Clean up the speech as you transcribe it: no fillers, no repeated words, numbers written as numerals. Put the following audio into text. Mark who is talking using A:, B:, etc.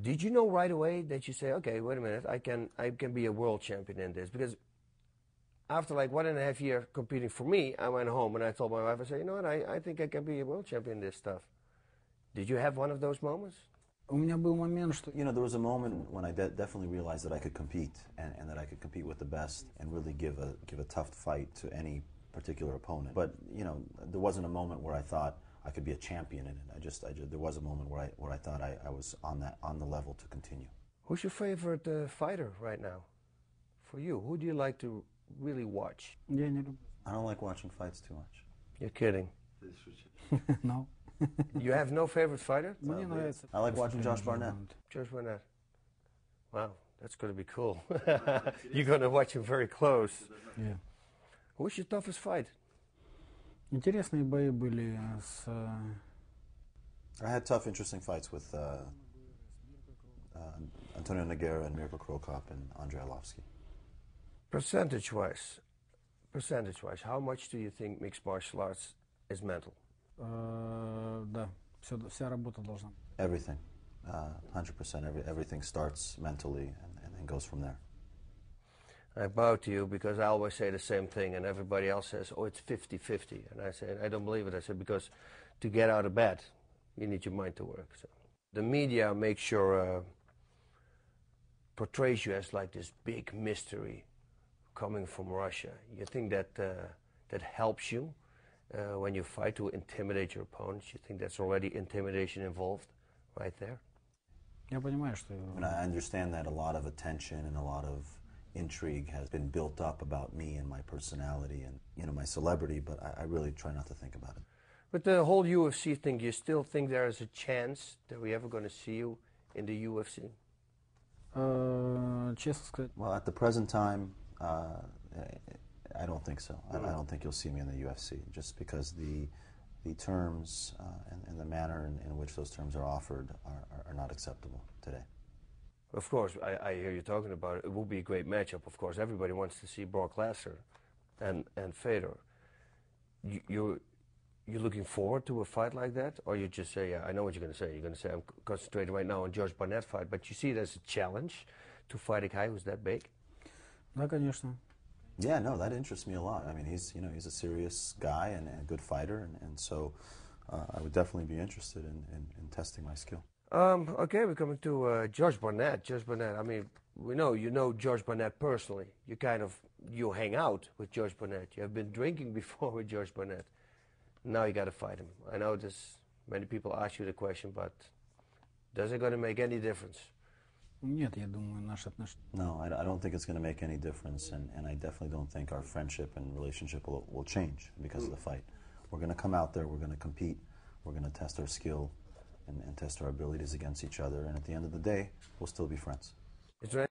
A: Did you know right away that you say, okay, wait a minute, I can be a world champion in this? Because after like 1.5 years competing for me, I went home and I told my wife, I said, you know what, I think I can be a world champion in this stuff. Did you have one of those moments?
B: У меня был момент, что...
C: You know, there was a moment when I definitely realized that I could compete and that I could compete with the best and really give a tough fight to any particular opponent. But, you know, there wasn't a moment where I thought I could be a champion in it. There was a moment where I thought I was on the level to continue.
A: Who's your favorite fighter right now? For you, who do you like to really watch?
B: Я не люблю.
C: I don't like watching fights too much.
A: You're kidding.
B: No.
A: You have no favorite fighter?
B: Мне нравится.
C: I like watching Josh Barnett.
A: Josh Barnett. Wow, that's going to be cool. You're going to watch him very close.
B: Yeah.
A: Who's your toughest fight?
B: Интересные бои были с...
C: I had tough, interesting fights with Antonio Nogueira and Mirko Krokop and Andrei Arlovsky.
A: Percentage-wise, how much do you think mixed martial arts is mental?
B: Да, вся работа должна.
C: Everything, 100%. Everything starts mentally and then goes from there.
A: I bow to you because I always say the same thing, and everybody else says, oh, it's 50-50. And I say, I don't believe it. I said, because to get out of bed, you need your mind to work. So the media makes sure portrays you as like this big mystery coming from Russia. You think that that helps you when you fight to intimidate your opponents? You think that's already intimidation involved right there?
B: Я понимаю, что...
C: I understand that a lot of attention and a lot of intrigue has been built up about me and my personality and, you know, my celebrity, but I really try not to think about it.
A: But the whole UFC thing, do you still think there is a chance that we're ever going to see you in the UFC?
B: Честно сказать...
C: Well, at the present time, I don't think so. I don't think you'll see me in the UFC, just because the terms and the manner in which those terms are offered are not acceptable today.
A: Of course, I hear you talking about it. It will be a great matchup, of course. Everybody wants to see Brock Lesnar and Fedor. You're looking forward to a fight like that? Or you just say, yeah, I know what you're going to say. You're going to say, I'm concentrating right now on Josh Barnett fight. But you see it as a challenge to fight a guy who's that big?
B: Да, конечно.
C: Yeah, no, that interests me a lot. I mean, he's a serious guy and a good fighter, and so I would definitely be interested in testing my skill.
A: Okay, we're coming to Josh Barnett. Josh Barnett, I mean, you know Josh Barnett personally. You hang out with Josh Barnett. You have been drinking before with Josh Barnett. Now you got to fight him. I know many people ask you the question, but does it going to make any difference?
B: Нет, я думаю, наши отношения...
C: No, I don't think it's going to make any difference, and I definitely don't think our friendship and relationship will change because of the fight. We're going to come out there, we're going to compete, we're going to test our skill and test our abilities against each other, and at the end of the day, we'll still be friends.
A: Is there